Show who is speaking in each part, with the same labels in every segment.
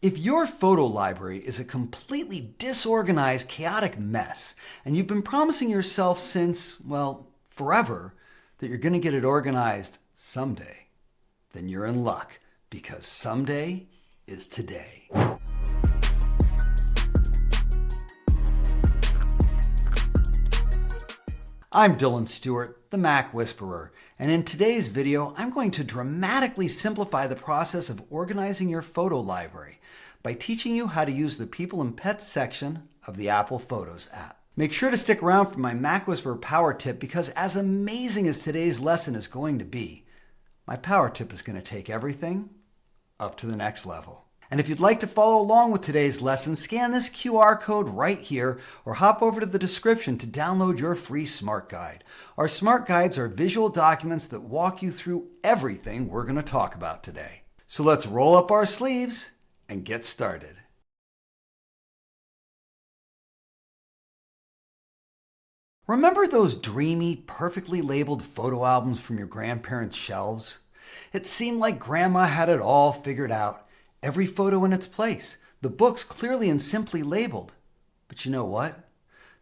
Speaker 1: If your photo library is a completely disorganized, chaotic mess, and you've been promising yourself since, well, forever, that you're going to get it organized someday, then you're in luck, because someday is today. I'm Dylan Stewart, the MacWhisperer, and in today's video, I'm going to dramatically simplify the process of organizing your photo library by teaching you how to use the People and Pets section of the Apple Photos app. Make sure to stick around for my MacWhisperer power tip, because as amazing as today's lesson is going to be, my power tip is going to take everything up to the next level. And if you'd like to follow along with today's lesson, scan this QR code right here or hop over to the description to download your free Smart Guide. Our Smart Guides are visual documents that walk you through everything we're going to talk about today. So let's roll up our sleeves and get started. Remember those dreamy, perfectly labeled photo albums from your grandparents' shelves? It seemed like Grandma had it all figured out. Every photo in its place, the books clearly and simply labeled. But you know what?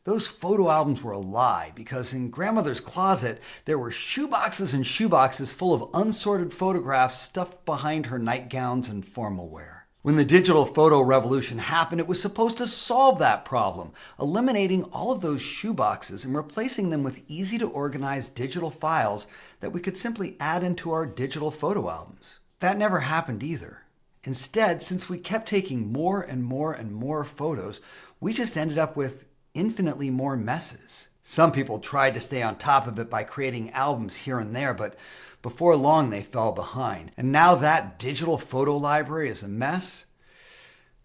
Speaker 1: Those photo albums were a lie, because in Grandmother's closet, there were shoeboxes and shoeboxes full of unsorted photographs stuffed behind her nightgowns and formal wear. When the digital photo revolution happened, it was supposed to solve that problem, eliminating all of those shoeboxes and replacing them with easy to organize digital files that we could simply add into our digital photo albums. That never happened either. Instead, since we kept taking more and more and more photos, we just ended up with infinitely more messes. Some people tried to stay on top of it by creating albums here and there, but before long they fell behind. And now that digital photo library is a mess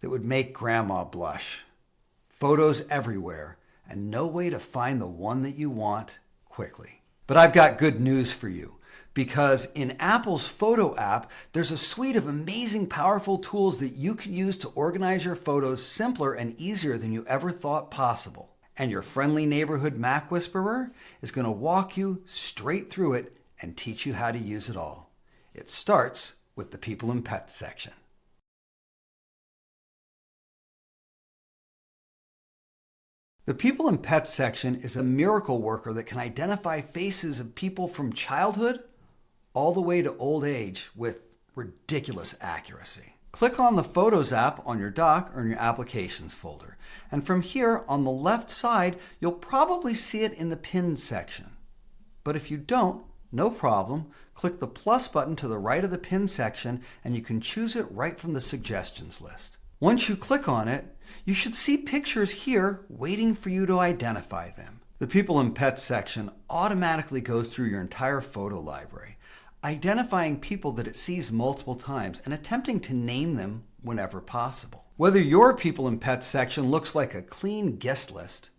Speaker 1: that would make Grandma blush. Photos everywhere, and no way to find the one that you want quickly. But I've got good news for you. Because in Apple's Photo app, there's a suite of amazing, powerful tools that you can use to organize your photos simpler and easier than you ever thought possible. And your friendly neighborhood MacWhisperer is going to walk you straight through it and teach you how to use it all. It starts with the People and Pets section. The People and Pets section is a miracle worker that can identify faces of people from childhood all the way to old age with ridiculous accuracy. Click on the Photos app on your dock or in your Applications folder. And from here, on the left side, you'll probably see it in the Pinned section. But if you don't, no problem. Click the plus button to the right of the Pinned section and you can choose it right from the suggestions list. Once you click on it, you should see pictures here waiting for you to identify them. The People and Pets section automatically goes through your entire photo library, identifying people that it sees multiple times and attempting to name them whenever possible. Whether your People and Pets section looks like a clean guest list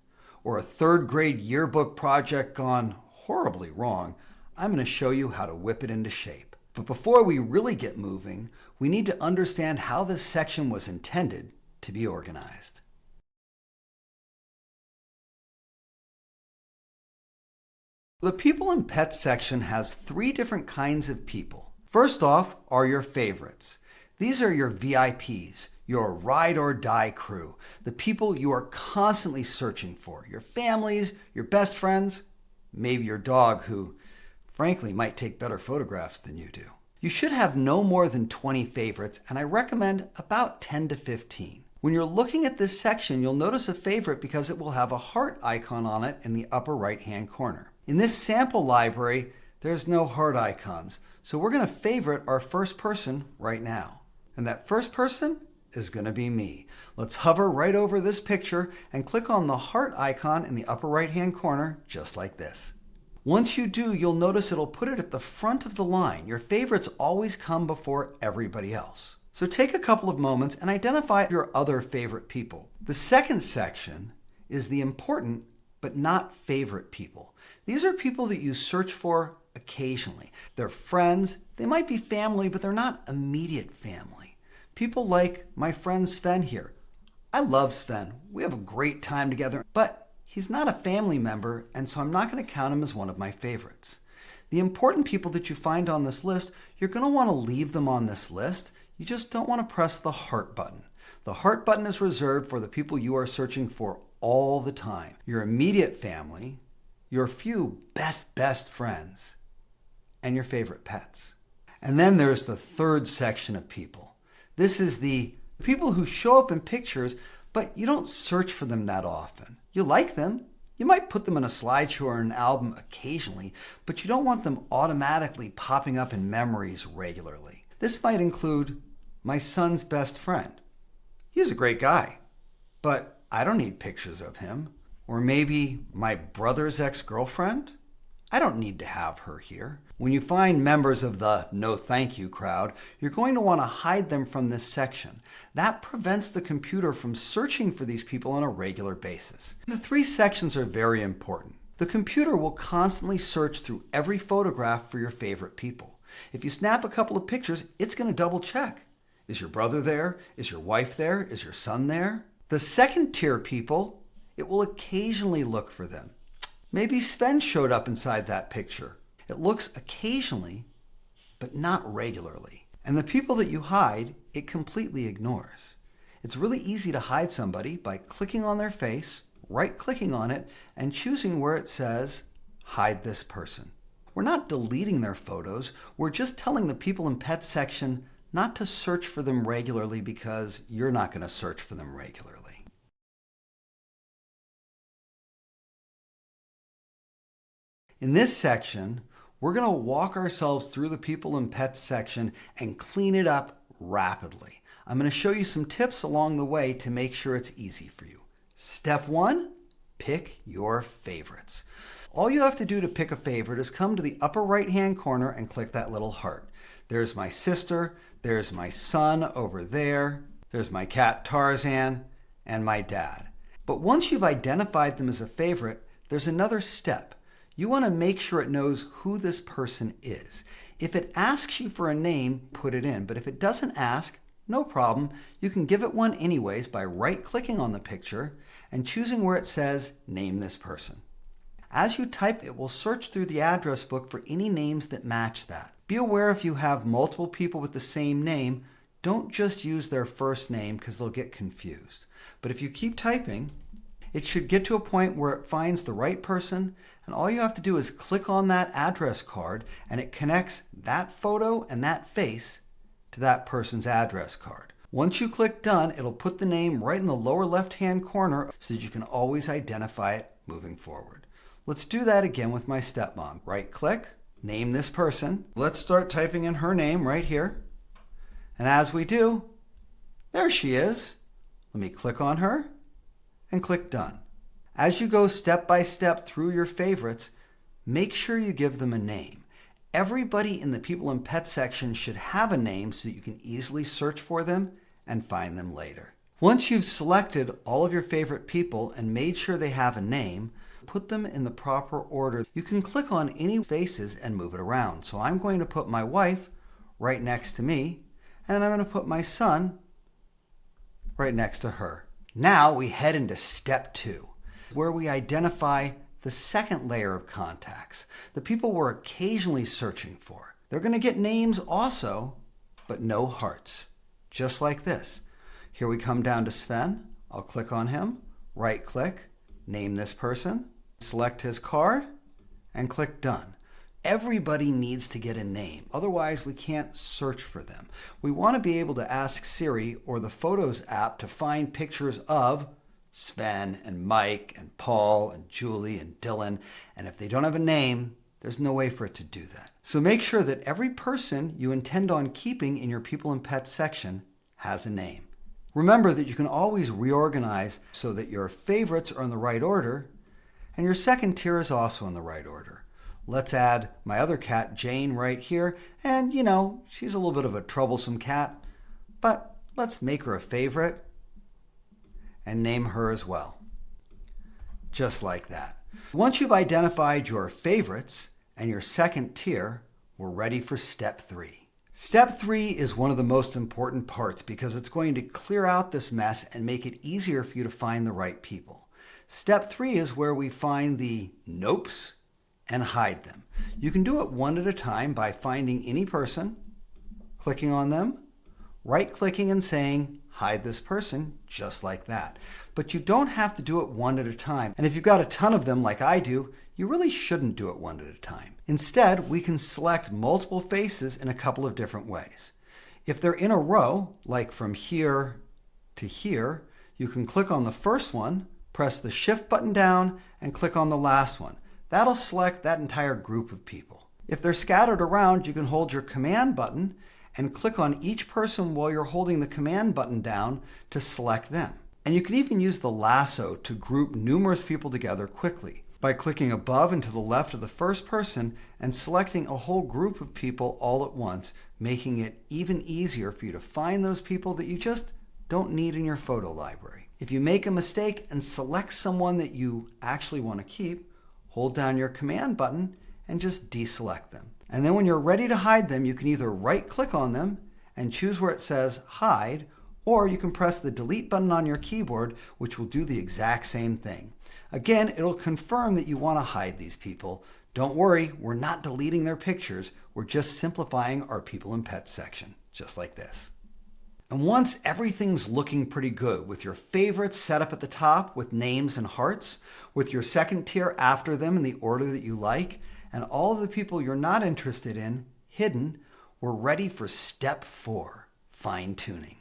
Speaker 1: or a third grade yearbook project gone horribly wrong, I'm going to show you how to whip it into shape. But before we really get moving, we need to understand how this section was intended to be organized. The People and Pets section has three different kinds of people. First off are your favorites. These are your VIPs, your ride or die crew, the people you are constantly searching for, your families, your best friends, maybe your dog who, frankly, might take better photographs than you do. You should have no more than 20 favorites, and I recommend about 10 to 15. When you're looking at this section, you'll notice a favorite because it will have a heart icon on it in the upper right-hand corner. In this sample library, there's no heart icons, so we're going to favorite our first person right now. And that first person is going to be me. Let's hover right over this picture and click on the heart icon in the upper right-hand corner, just like this. Once you do, you'll notice it'll put it at the front of the line. Your favorites always come before everybody else. So take a couple of moments and identify your other favorite people. The second section is the important but not favorite people. These are people that you search for occasionally. They're friends, they might be family, but they're not immediate family. People like my friend Sven here. I love Sven. We have a great time together, but he's not a family member, and so I'm not going to count him as one of my favorites. The important people that you find on this list, you're going to want to leave them on this list. You just don't want to press the heart button. The heart button is reserved for the people you are searching for all the time. Your immediate family, your few best friends, and your favorite pets. And then there's the third section of people. This is the people who show up in pictures, but you don't search for them that often. You like them. You might put them in a slideshow or an album occasionally, but you don't want them automatically popping up in memories regularly. This might include my son's best friend. He's a great guy, but I don't need pictures of him. Or maybe my brother's ex-girlfriend. I don't need to have her here. When you find members of the no thank you crowd, you're going to want to hide them from this section. That prevents the computer from searching for these people on a regular basis. The three sections are very important. The computer will constantly search through every photograph for your favorite people. If you snap a couple of pictures, it's going to double check. Is your brother there? Is your wife there? Is your son there? The second tier people, it will occasionally look for them. Maybe Sven showed up inside that picture. It looks occasionally, but not regularly. And the people that you hide, it completely ignores. It's really easy to hide somebody by clicking on their face, right-clicking on it, and choosing where it says, hide this person. We're not deleting their photos. We're just telling the people and pets section not to search for them regularly because you're not going to search for them regularly. In this section, we're going to walk ourselves through the people and pets section and clean it up rapidly. I'm going to show you some tips along the way to make sure it's easy for you. Step 1, pick your favorites. All you have to do to pick a favorite is come to the upper right-hand corner and click that little heart. There's my sister, there's my son over there, there's my cat Tarzan, and my dad. But once you've identified them as a favorite, there's another step. You want to make sure it knows who this person is. If it asks you for a name, put it in. But if it doesn't ask, no problem. You can give it one anyways by right-clicking on the picture and choosing where it says, name this person. As you type, it will search through the address book for any names that match that. Be aware if you have multiple people with the same name, don't just use their first name because they'll get confused. But if you keep typing, it should get to a point where it finds the right person, and all you have to do is click on that address card and it connects that photo and that face to that person's address card. Once you click done, it'll put the name right in the lower left-hand corner so that you can always identify it moving forward. Let's do that again with my stepmom. Right-click, name this person. Let's start typing in her name right here. And as we do, there she is. Let me click on her and click done. As you go step by step through your favorites, make sure you give them a name. Everybody in the people and pets section should have a name so that you can easily search for them and find them later. Once you've selected all of your favorite people and made sure they have a name, put them in the proper order. You can click on any faces and move it around. So I'm going to put my wife right next to me, and I'm going to put my son right next to her. Now we head into step 2, where we identify the second layer of contacts, the people we're occasionally searching for. They're going to get names also, but no hearts, just like this. Here we come down to Sven. I'll click on him, right-click, name this person, select his card, and click done. Everybody needs to get a name, otherwise we can't search for them. We want to be able to ask Siri or the Photos app to find pictures of Sven and Mike and Paul and Julie and Dylan, and if they don't have a name, there's no way for it to do that. So make sure that every person you intend on keeping in your People and Pets section has a name. Remember that you can always reorganize so that your favorites are in the right order and your second tier is also in the right order. Let's add my other cat, Jane, right here. And, you know, she's a little bit of a troublesome cat, but let's make her a favorite and name her as well. Just like that. Once you've identified your favorites and your second tier, we're ready for step 3. Step 3 is one of the most important parts because it's going to clear out this mess and make it easier for you to find the right people. Step 3 is where we find the nopes and hide them. You can do it one at a time by finding any person, clicking on them, right-clicking and saying, hide this person, just like that. But you don't have to do it one at a time. And if you've got a ton of them like I do, you really shouldn't do it one at a time. Instead, we can select multiple faces in a couple of different ways. If they're in a row, like from here to here, you can click on the first one, press the Shift button down, and click on the last one. That'll select that entire group of people. If they're scattered around, you can hold your Command button and click on each person while you're holding the Command button down to select them. And you can even use the lasso to group numerous people together quickly by clicking above and to the left of the first person and selecting a whole group of people all at once, making it even easier for you to find those people that you just don't need in your photo library. If you make a mistake and select someone that you actually want to keep, hold down your Command button and just deselect them. And then when you're ready to hide them, you can either right-click on them and choose where it says Hide, or you can press the Delete button on your keyboard, which will do the exact same thing. Again, it'll confirm that you want to hide these people. Don't worry, we're not deleting their pictures. We're just simplifying our People and Pets section, just like this. And once everything's looking pretty good, with your favorites set up at the top with names and hearts, with your second tier after them in the order that you like, and all of the people you're not interested in hidden, we're ready for step 4, fine-tuning.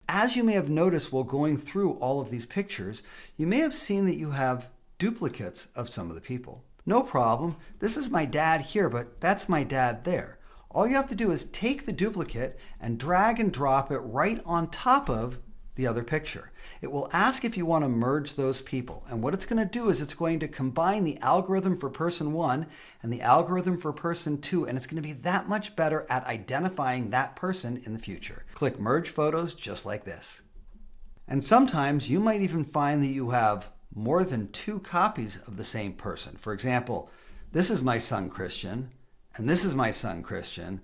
Speaker 1: As you may have noticed while going through all of these pictures, you may have seen that you have duplicates of some of the people. No problem. This is my dad here, but that's my dad there. All you have to do is take the duplicate and drag and drop it right on top of the other picture. It will ask if you want to merge those people. And what it's going to do is it's going to combine the algorithm for person 1 and the algorithm for person 2, and it's going to be that much better at identifying that person in the future. Click Merge Photos just like this. And sometimes you might even find that you have more than 2 copies of the same person. For example, this is my son Christian, and this is my son Christian,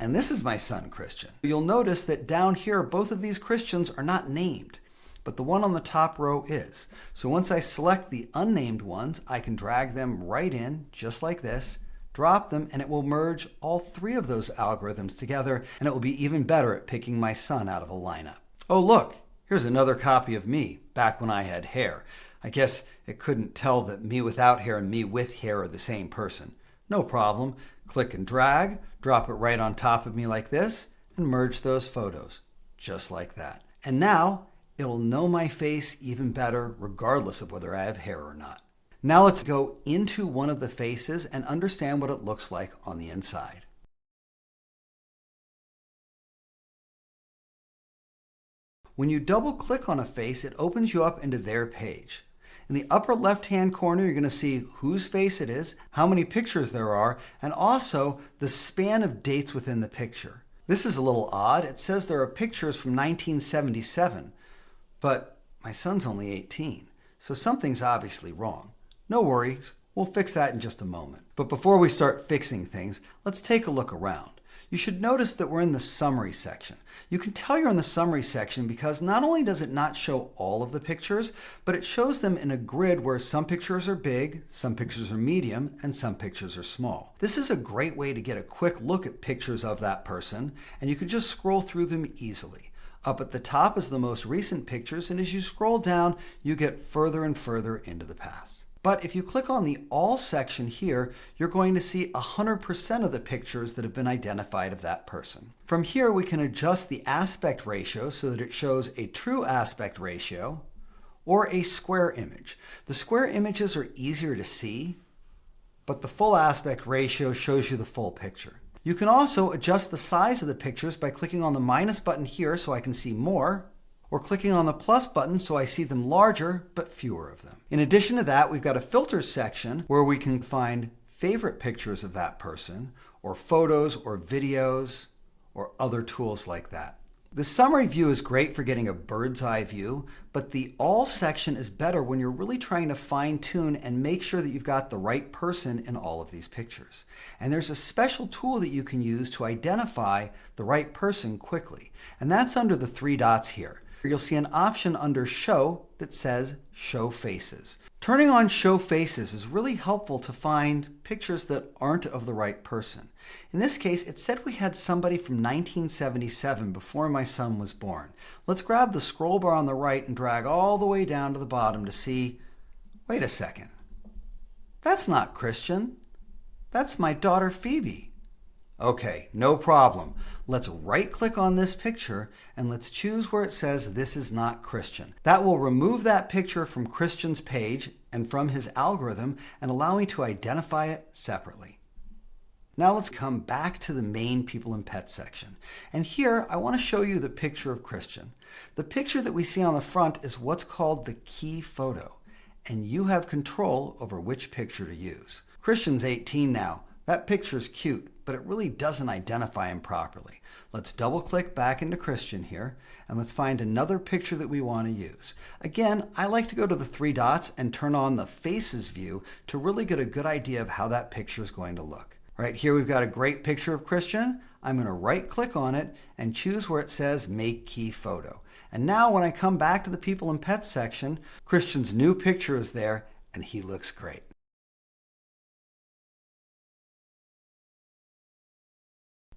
Speaker 1: and this is my son Christian. You'll notice that down here, both of these Christians are not named, but the one on the top row is. So once I select the unnamed ones, I can drag them right in, just like this, drop them, and it will merge all 3 of those algorithms together, and it will be even better at picking my son out of a lineup. Oh look, here's another copy of me, back when I had hair. I guess it couldn't tell that me without hair and me with hair are the same person. No problem. Click and drag, drop it right on top of me like this, and merge those photos, just like that. And now, it'll know my face even better regardless of whether I have hair or not. Now let's go into one of the faces and understand what it looks like on the inside. When you double click on a face, it opens you up into their page. In the upper left-hand corner, you're going to see whose face it is, how many pictures there are, and also the span of dates within the picture. This is a little odd. It says there are pictures from 1977, but my son's only 18, so something's obviously wrong. No worries, we'll fix that in just a moment. But before we start fixing things, let's take a look around. You should notice that we're in the summary section. You can tell you're in the summary section because not only does it not show all of the pictures, but it shows them in a grid where some pictures are big, some pictures are medium, and some pictures are small. This is a great way to get a quick look at pictures of that person, and you can just scroll through them easily. Up at the top is the most recent pictures, and as you scroll down, you get further and further into the past. But if you click on the All section here, you're going to see 100% of the pictures that have been identified of that person. From here, we can adjust the aspect ratio so that it shows a true aspect ratio or a square image. The square images are easier to see, but the full aspect ratio shows you the full picture. You can also adjust the size of the pictures by clicking on the minus button here so I can see more, or clicking on the plus button so I see them larger but fewer of them. In addition to that, we've got a filters section where we can find favorite pictures of that person, or photos or videos, or other tools like that. The summary view is great for getting a bird's eye view, but the all section is better when you're really trying to fine tune and make sure that you've got the right person in all of these pictures. And there's a special tool that you can use to identify the right person quickly, and that's under the 3 dots here. You'll see an option under Show that says Show Faces. Turning on Show Faces is really helpful to find pictures that aren't of the right person. In this case, it said we had somebody from 1977 before my son was born. Let's grab the scroll bar on the right and drag all the way down to the bottom to see, wait a second, that's not Christian. That's my daughter Phoebe. Okay, no problem. Let's right-click on this picture and let's choose where it says this is not Christian. That will remove that picture from Christian's page and from his algorithm and allow me to identify it separately. Now let's come back to the main People and Pets section. And here I want to show you the picture of Christian. The picture that we see on the front is what's called the key photo, and you have control over which picture to use. Christian's 18 now. That picture's cute, but it really doesn't identify him properly. Let's double click back into Christian here, and let's find another picture that we want to use. Again, I like to go to the three dots and turn on the Faces view to really get a good idea of how that picture is going to look. Right here we've got a great picture of Christian. I'm going to right click on it and choose where it says Make Key Photo. And now when I come back to the People and Pets section, Christian's new picture is there and he looks great.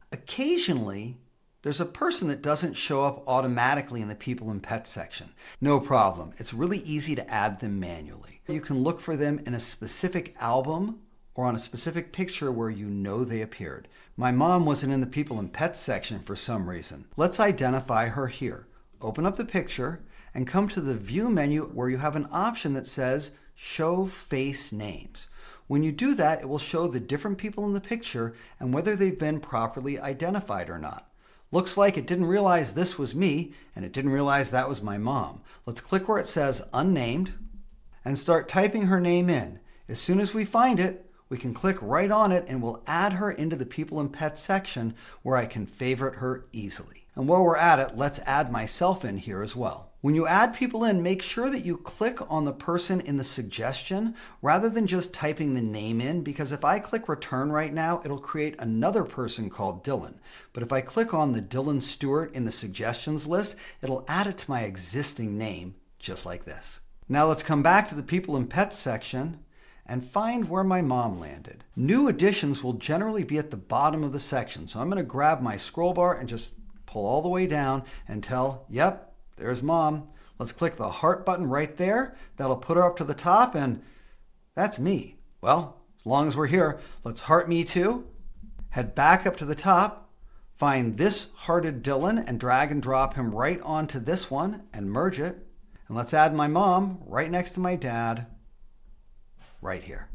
Speaker 1: Occasionally, there's a person that doesn't show up automatically in the People and Pets section. No problem. It's really easy to add them manually. You can look for them in a specific album or on a specific picture where you know they appeared. My mom wasn't in the People and Pets section for some reason. Let's identify her here. Open up the picture and come to the View menu where you have an option that says Show Face Names. When you do that, it will show the different people in the picture and whether they've been properly identified or not. Looks like it didn't realize this was me, and it didn't realize that was my mom. Let's click where it says Unnamed and start typing her name in. As soon as we find it, we can click right on it and we'll add her into the People and Pets section where I can favorite her easily. And while we're at it, let's add myself in here as well. When you add people in, make sure that you click on the person in the suggestion rather than just typing the name in, because if I click return right now, it'll create another person called Dylan. But if I click on the Dylan Stewart in the suggestions list, it'll add it to my existing name, just like this. Now let's come back to the People and Pets section and find where my mom landed. New additions will generally be at the bottom of the section, so I'm going to grab my scroll bar and just pull all the way down until, yep, there's Mom. Let's click the heart button right there. That'll put her up to the top, and that's me. Well, as long as we're here, let's heart me too. Head back up to the top, find this hearted Dylan, and drag and drop him right onto this one and merge it. And let's add my mom right next to my dad, right here.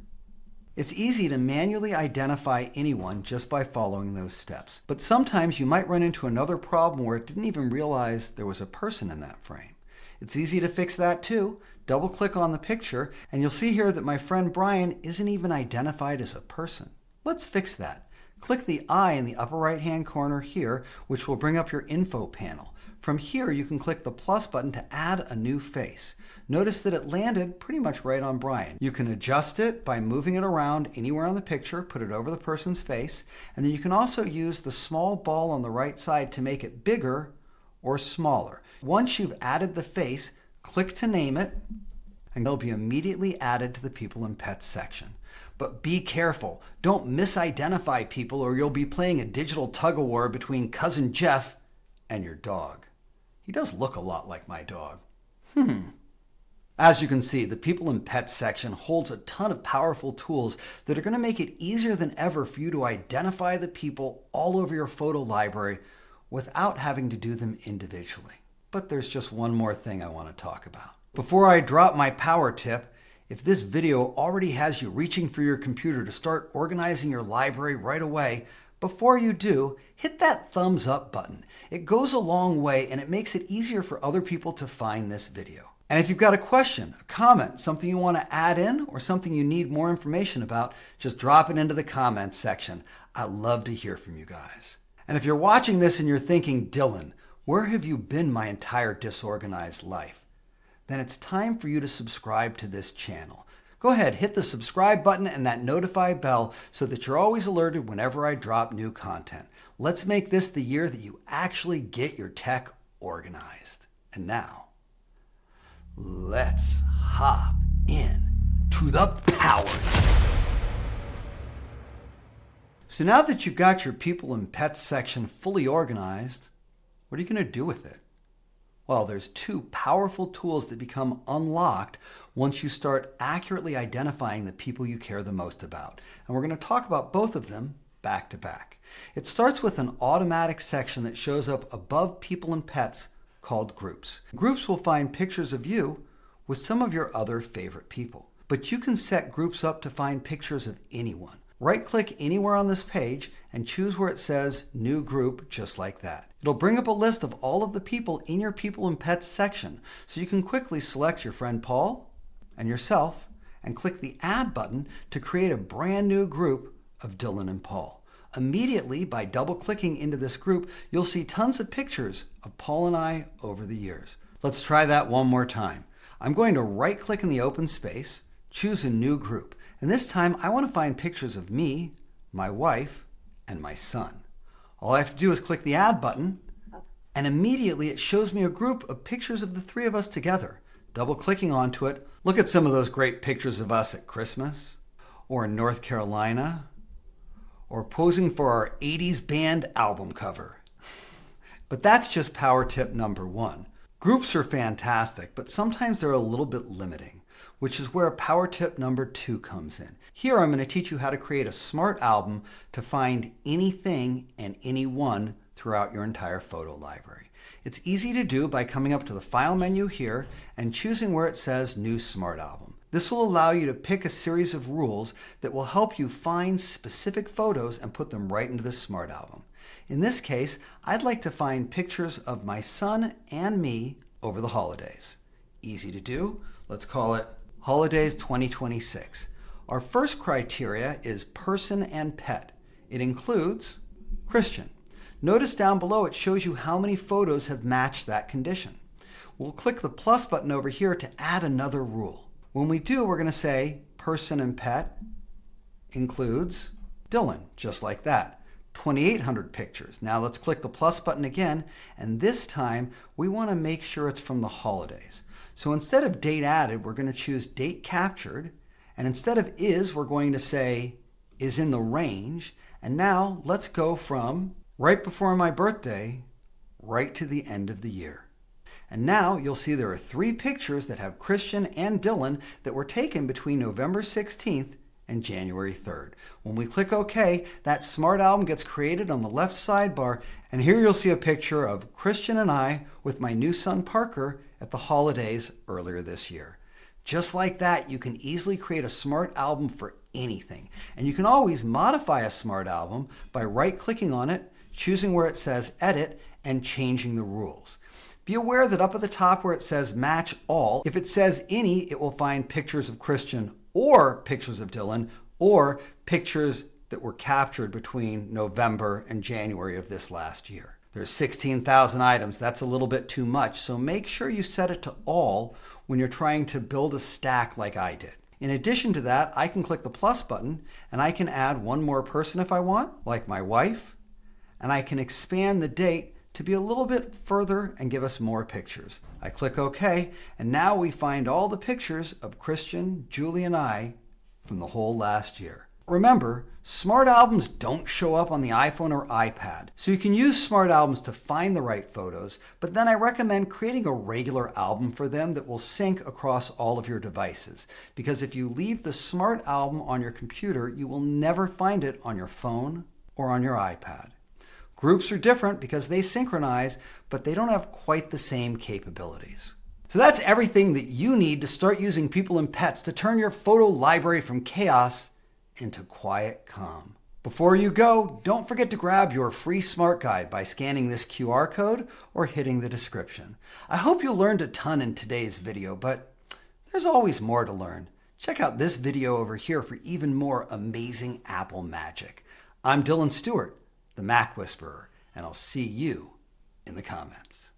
Speaker 1: It's easy to manually identify anyone just by following those steps. But sometimes you might run into another problem where it didn't even realize there was a person in that frame. It's easy to fix that too. Double click on the picture and you'll see here that my friend Brian isn't even identified as a person. Let's fix that. Click the eye in the upper right hand corner here, which will bring up your info panel. From here you can click the plus button to add a new face. Notice that it landed pretty much right on Brian. You can adjust it by moving it around anywhere on the picture, put it over the person's face, and then you can also use the small ball on the right side to make it bigger or smaller. Once you've added the face, click to name it, and they'll be immediately added to the People and Pets section. But be careful. Don't misidentify people or you'll be playing a digital tug-of-war between Cousin Jeff and your dog. He does look a lot like my dog. As you can see, the People and Pets section holds a ton of powerful tools that are going to make it easier than ever for you to identify the people all over your photo library without having to do them individually. But there's just one more thing I want to talk about. Before I drop my power tip, if this video already has you reaching for your computer to start organizing your library right away, before you do, hit that thumbs up button. It goes a long way and it makes it easier for other people to find this video. And if you've got a question, a comment, something you want to add in, or something you need more information about, just drop it into the comments section. I love to hear from you guys. And if you're watching this and you're thinking, Dylan, where have you been my entire disorganized life? Then it's time for you to subscribe to this channel. Go ahead, hit the subscribe button and that notify bell so that you're always alerted whenever I drop new content. Let's make this the year that you actually get your tech organized. And now, let's hop in to the power. So now that you've got your people and pets section fully organized, what are you going to do with it? Well, there's two powerful tools that become unlocked once you start accurately identifying the people you care the most about. And we're going to talk about both of them back to back. It starts with an automatic section that shows up above people and pets called groups. Groups will find pictures of you with some of your other favorite people. But you can set groups up to find pictures of anyone. Right-click anywhere on this page and choose where it says New Group, just like that. It'll bring up a list of all of the people in your People and Pets section, so you can quickly select your friend Paul and yourself and click the Add button to create a brand new group of Dylan and Paul. Immediately, by double-clicking into this group, you'll see tons of pictures of Paul and I over the years. Let's try that one more time. I'm going to right-click in the open space, choose a new group. And this time, I want to find pictures of me, my wife, and my son. All I have to do is click the Add button, and immediately it shows me a group of pictures of the three of us together. Double-clicking onto it, look at some of those great pictures of us at Christmas, or in North Carolina, or posing for our 80s band album cover. But that's just power tip number one. Groups are fantastic, but sometimes they're a little bit limiting, which is where power tip number 2 comes in. Here I'm going to teach you how to create a smart album to find anything and anyone throughout your entire photo library. It's easy to do by coming up to the File menu here and choosing where it says New Smart Album. This will allow you to pick a series of rules that will help you find specific photos and put them right into the Smart Album. In this case, I'd like to find pictures of my son and me over the holidays. Easy to do. Let's call it Holidays 2026. Our first criteria is person and pet. It includes Christian. Notice down below it shows you how many photos have matched that condition. We'll click the plus button over here to add another rule. When we do, we're going to say person and pet includes Dylan, just like that. 2,800 pictures. Now let's click the plus button again, and this time we want to make sure it's from the holidays. So instead of date added, we're going to choose date captured, and instead of is, we're going to say is in the range. And now let's go from right before my birthday right to the end of the year. And now you'll see there are 3 pictures that have Christian and Dylan that were taken between November 16th and January 3rd. When we click OK, that smart album gets created on the left sidebar, and here you'll see a picture of Christian and I with my new son Parker at the holidays earlier this year. Just like that, you can easily create a smart album for anything. And you can always modify a smart album by right-clicking on it, choosing where it says Edit, and changing the rules. Be aware that up at the top where it says Match All, if it says Any, it will find pictures of Christian or pictures of Dylan or pictures that were captured between November and January of this last year. There's 16,000 items. That's a little bit too much, so make sure you set it to all when you're trying to build a stack like I did. In addition to that, I can click the plus button and I can add one more person if I want, like my wife, and I can expand the date to be a little bit further and give us more pictures. I click OK, and now we find all the pictures of Christian, Julie, and I from the whole last year. Remember, smart albums don't show up on the iPhone or iPad, so you can use smart albums to find the right photos, but then I recommend creating a regular album for them that will sync across all of your devices, because if you leave the smart album on your computer, you will never find it on your phone or on your iPad. Groups are different because they synchronize, but they don't have quite the same capabilities. So that's everything that you need to start using People and Pets to turn your photo library from chaos into quiet calm. Before you go, don't forget to grab your free smart guide by scanning this QR code or hitting the description. I hope you learned a ton in today's video, but there's always more to learn. Check out this video over here for even more amazing Apple magic. I'm Dylan Stewart, the Mac Whisperer, and I'll see you in the comments.